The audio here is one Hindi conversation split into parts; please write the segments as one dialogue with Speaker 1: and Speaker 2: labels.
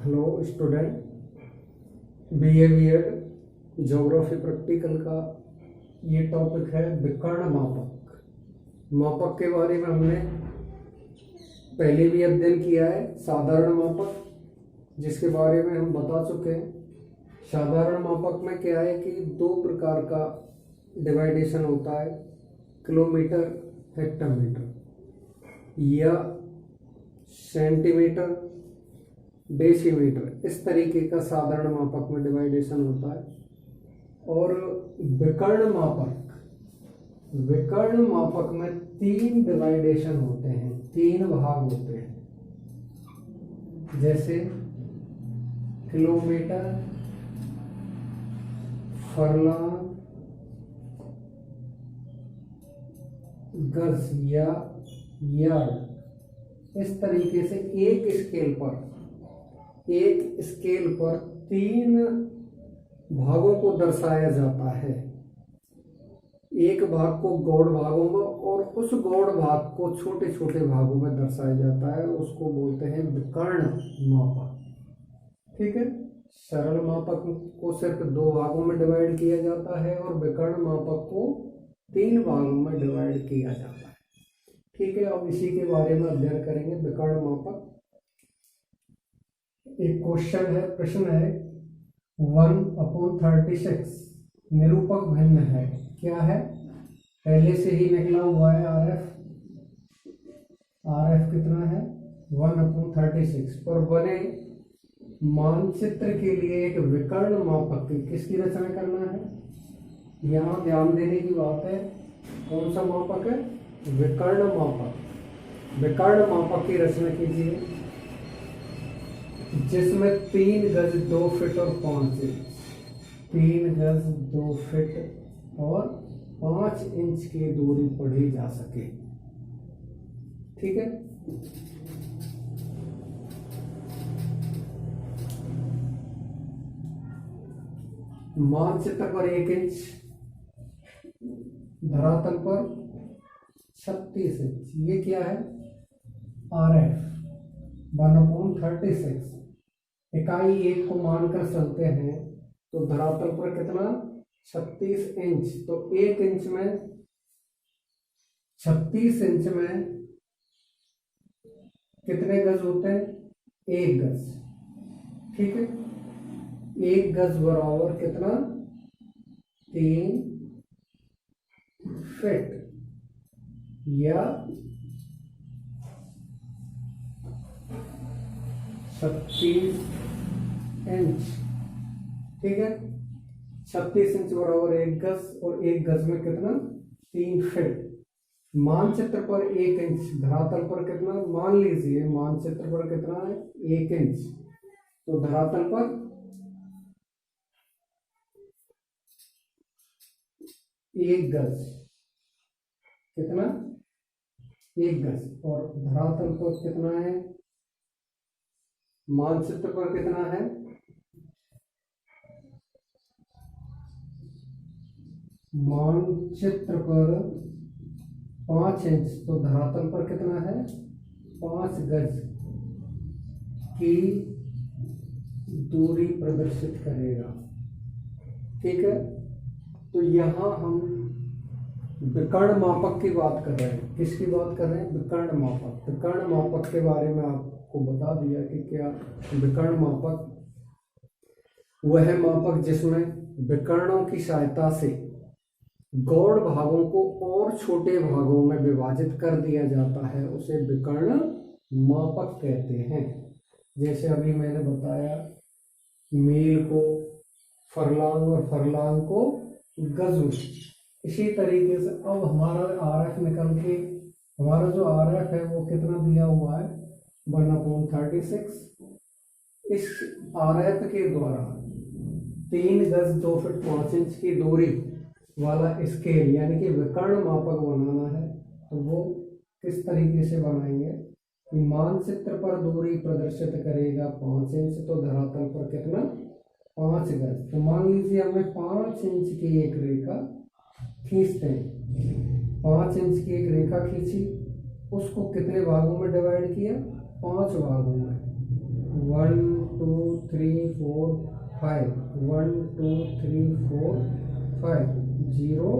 Speaker 1: Hello student, BA BEd geography practical का ये टॉपिक है विकर्ण मापक। मापक के बारे में हमने पहले भी अध्ययन किया है। साधारण मापक, जिसके बारे में हम बता चुके हैं। साधारण मापक में क्या है कि दो प्रकार का डिवाइडेशन होता है, किलोमीटर हेक्टोमीटर या सेंटीमीटर डेसीमीटर। इस तरीके का साधारण मापक में डिवाइडेशन होता है। और विकर्ण मापक में तीन डिवाइडेशन होते हैं, तीन भाग होते हैं। जैसे किलोमीटर, फरलांग, गज या यार्ड। इस तरीके से एक स्केल पर तीन भागों को दर्शाया जाता है। एक भाग को गौड़ भागों में और उस गौड़ भाग को छोटे छोटे भागों में दर्शाया जाता है, उसको बोलते हैं विकर्ण मापक। ठीक है। सरल मापक को सिर्फ दो भागों में डिवाइड किया जाता है और विकर्ण मापक को तीन भागों में डिवाइड किया जाता है। ठीक है। अब इसी के बारे में अध्ययन करेंगे, विकर्ण मापक। एक प्रश्न है 1/36 निरूपक भिन्न है। क्या है? पहले से ही निकला हुआ है आर एफ कितना है 1/36 पर बने मानचित्र के लिए एक विकर्ण मापक की किसकी रचना करना है। यहाँ ध्यान देने की बात है, कौन सा मापक है? विकर्ण मापक। विकर्ण मापक की रचना कीजिए जिसमें 3 गज 2 फीट और 5 इंच, 3 गज 2 फीट और 5 इंच की दूरी पढ़ी जा सके। ठीक है। मानचित्र पर 1 इंच, धरातल पर 36 इंच। ये क्या है? RF 1/36। इकाई 1 को मानकर चलते हैं तो धरातल पर कितना? 36 इंच। तो 1 इंच में 36 इंच में कितने गज होते हैं? 1 गज। ठीक है। 1 गज बराबर कितना? 3 फीट या 36 इंच। ठीक है। 36 इंच बराबर 1 गज और 1 गज में कितना? 3 फीट। मानचित्र पर 1 इंच, धरातल पर कितना? मान लीजिए मानचित्र पर कितना है? 1 इंच। तो धरातल पर 1 गज, कितना? 1 गज। और धरातल पर कितना है? मानचित्र पर कितना है? मानचित्र पर 5 इंच। तो धरातल पर कितना है? 5 गज की दूरी प्रदर्शित करेगा। ठीक है। तो यहां हम विकर्ण मापक की बात कर रहे हैं। किसकी बात कर रहे हैं? विकर्ण मापक। विकर्ण मापक के बारे में आपको बता दिया कि क्या विकर्ण मापक वह मापक जिसमें विकर्णों की सहायता से गौड़ भागों को और छोटे भागों में विभाजित कर दिया जाता है, उसे विकर्ण मापक कहते हैं। जैसे अभी मैंने बताया, मील को फरलांग और फरलांग को गज। इसी तरीके से अब हमारा RF निकल के, हमारा जो RF है वो कितना दिया हुआ है? 1/36। इस RF के द्वारा 3 गज 2 फीट 5 इंच की दूरी वाला स्केल यानी कि विकर्ण मापक बनाना है। तो वो किस तरीके से बनाएंगे कि मानचित्र पर दूरी प्रदर्शित करेगा 5 इंच, तो धरातल पर कितना? 5 गज। तो मान लीजिए हमें 5 इंच की एक रेखा खींचते हैं। 5 इंच की एक रेखा खींची, उसको कितने भागों में डिवाइड किया? 5 भागों में। 1 2 2 3 4 5, 1 2 3 4 5, 0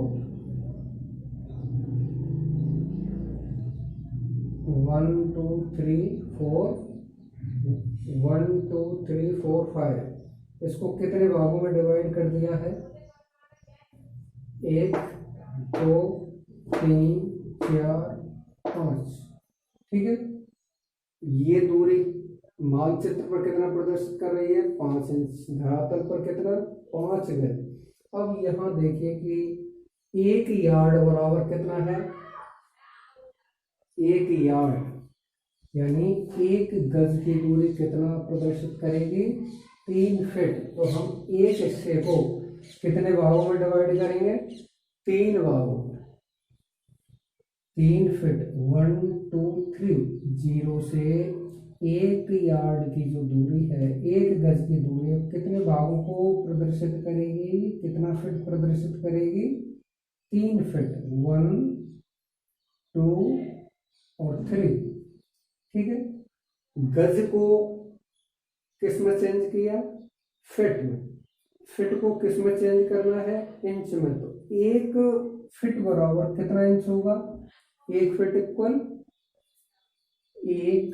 Speaker 1: 1 2 3 4, 1 2 3 4 5। इसको कितने भागों में डिवाइड कर दिया है? 1 2 3 4 5। ठीक है, ये दूरी मानचित्र पर कितना प्रदर्शित कर रही है? 5 इंच। धरातल पर कितना? 5 गज। अब यहाँ देखिए कि 1 यार्ड बराबर कितना है? 1 यार्ड यानी 1 गज की दूरी कितना प्रदर्शित करेगी? 3 फीट। तो हम एक हिस्से को कितने भागों में डिवाइड करेंगे? 3 भागों में। 3 फीट 1 2 3, 0 से 1 यार्ड की जो दूरी है, 1 गज की दूरी है, कितने भागों को प्रदर्शित करेगी? कितना फीट प्रदर्शित करेगी? 3 फीट। 1 2 और 3। ठीक है, गज को किस में चेंज किया? फीट में। फीट को किस में चेंज करना है? इंच में। तो 1 फीट बराबर कितना इंच होगा? 1 फीट इक्वल 1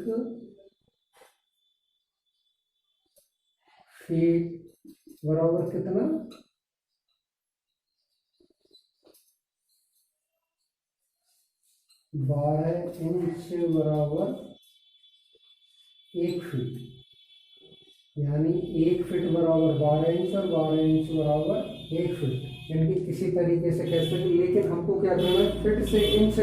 Speaker 1: फीट बराबर कितना? 12 इंच बराबर 1 फीट। यानी 1 फीट बराबर 12 इंच और 12 इंच बराबर 1 फीट। यानी कि किसी तरीके से कह सकते, लेकिन हमको क्या करना है? फीट से इंच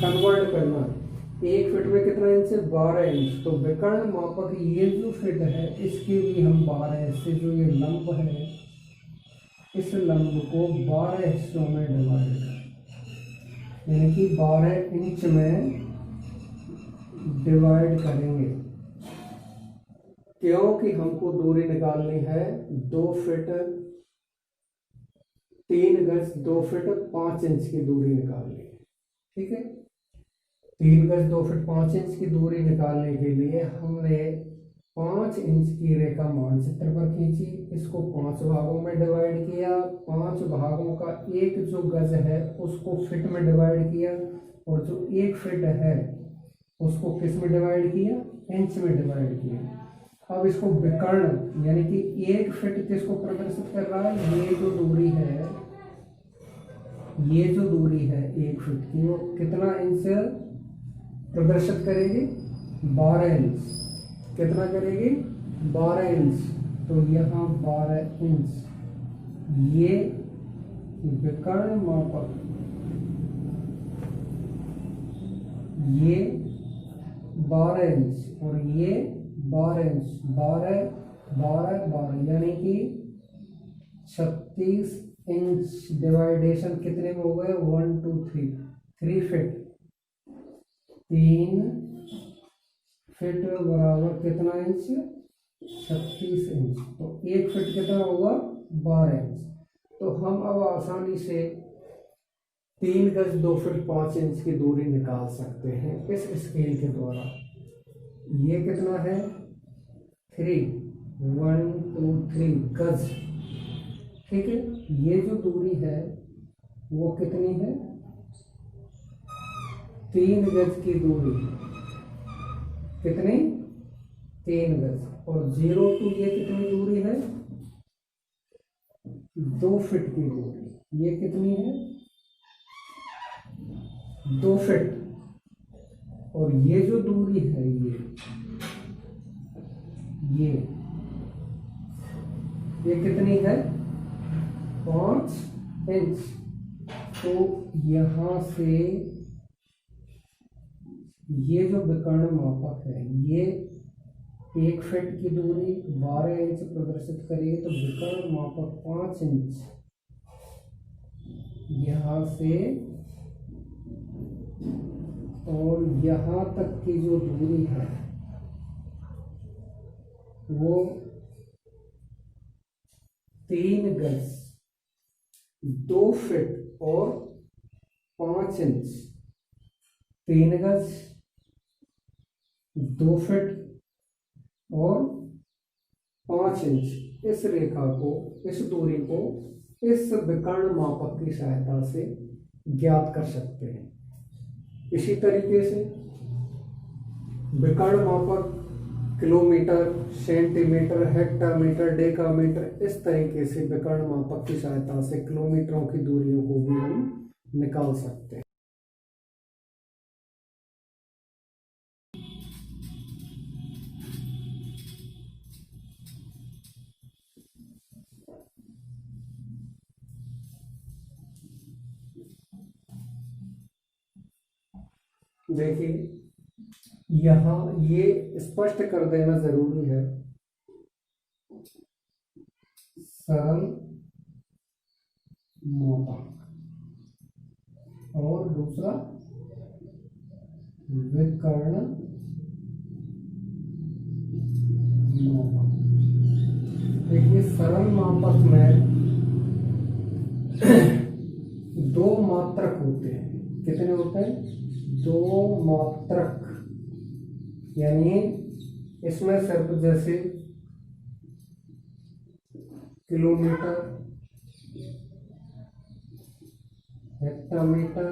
Speaker 1: कन्वर्ट करना है। 1 फीट में कितना इंच है? 12 इंच। तो विकर्ण मापक ये जो फीट है, इसके भी हम 12 से, जो ये लंब है, इस लंब को 12 हिस्सों में डिवाइड करें, यानी कि 12 इंच में डिवाइड करेंगे, क्योंकि हमको दूरी निकालनी है 2 फीट 3 गज 2 फीट 5 इंच की दूरी निकालनी है। ठीक है, 3 गज 2 फीट 5 इंच की दूरी निकालने के लिए हमने 5 इंच की रेखा मानचित्र पर खींची, इसको 5 भागों में डिवाइड किया, 5 भागों का एक जो गज है उसको फीट में डिवाइड किया, और जो 1 फीट है उसको किस में डिवाइड किया? इंच में डिवाइड किया। अब इसको विकर्ण यानी कि 1 फीट किसको प्रदर्शित कर रहा है? ये जो दूरी है, ये जो दूरी है 1 फीट की, वो कितना इंच प्रदर्शित करेगी? 12 इंच। कितना करेगी? 12 इंच। तो यहाँ 12 इंच ये विकर्ण मापक, ये 12 इंच और ये 12 इंच, 12 12 12, यानी कि 36 इंच डिवाइडेशन कितने में हो गए? 1 2 3, 3 फीट। 3 फीट बराबर कितना इंच? 36 इंच। तो 1 फीट कितना होगा? 12 इंच। तो हम अब आसानी से 3 गज 2 फीट 5 इंच की दूरी निकाल सकते हैं इस स्केल के द्वारा। ये कितना है? 3 1 2 3 गज। ठीक है, ये जो दूरी है वो कितनी है? 3 गज की दूरी। कितनी? 3 गज। और 0 टू ये कितनी दूरी है? 2 फीट की दूरी। ये कितनी है? 2 फीट। और ये जो दूरी है ये कितनी है? 5 इंच। तो यहां से ये जो विकर्ण मापक है, ये 1 फीट की दूरी 12 इंच प्रदर्शित करेगी, तो विकर्ण मापक 5 इंच यहां से और यहां तक की जो दूरी है वो 3 गज 2 फीट और 5 इंच। 3 गज 2 फीट और 5 इंच इस रेखा को, इस दूरी को इस विकर्ण मापक की सहायता से ज्ञात कर सकते हैं। इसी तरीके से विकर्ण मापक किलोमीटर, सेंटीमीटर, हेक्टामीटर, डेकामीटर, इस तरीके से विकर्ण मापक की सहायता से किलोमीटरों की दूरियों को भी हम निकाल सकते हैं। देखिए यहाँ ये स्पष्ट कर देना जरूरी है, सरल मापक और दूसरा विकर्ण मापक। देखिए सरल मापक में 2 मात्रक होते हैं। कितने होते हैं? 2 मात्रक, यानी इसमें सिर्फ जैसे किलोमीटर, हेक्टामीटर,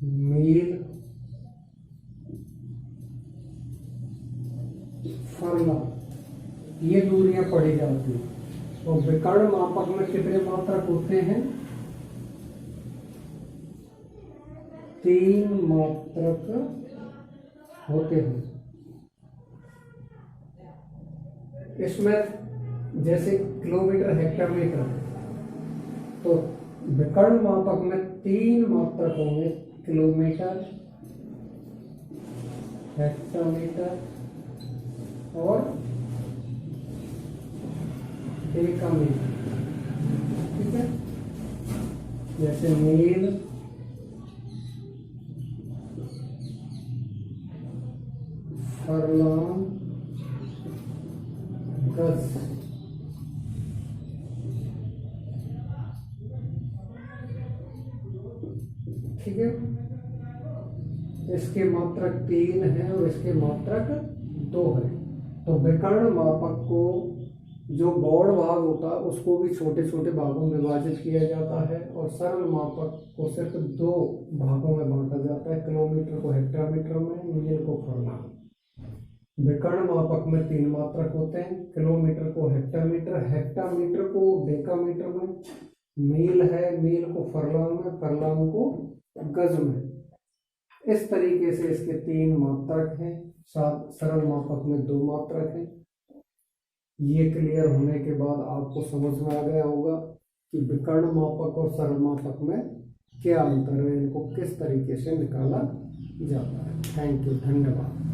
Speaker 1: मील, फरलांग, ये दूरियां पढ़ी जाती हैं। तो विकर्ण मापक में कितने मात्रक होते हैं? 3 मात्रक होते हैं। इसमें जैसे किलोमीटर, हेक्टामीटर, तो विकर्ण मापक में 3 मात्रक होंगे, किलोमीटर, हेक्टामीटर और डेकामीटर। ठीक है, जैसे मील, फरलांग, गज। ठीक है, इसके मात्रक 3 है और इसके मात्रक 2 है। तो विकर्ण मापक को जो गौड़ भाग होता है उसको भी छोटे छोटे भागों में विभाजित किया जाता है और सरल मापक को सिर्फ 2 भागों में बांटा जाता है, किलोमीटर को हेक्टामीटर में, मील को फरलांग। विकर्ण मापक में 3 मात्रक होते हैं, किलोमीटर को हेक्टामीटर, हेक्टामीटर को डेकामीटर में, मील है, मील को फरलांग में, फरलांग को गज में। इस तरीके से इसके 3 मात्रक हैं, सरल मापक में 2 मात्रक हैं। ये क्लियर होने के बाद आपको समझ में आ गया होगा कि विकर्ण मापक और सरल मापक में क्या अंतर है, इनको किस तरीके से निकाला जाता है। थैंक यू, धन्यवाद।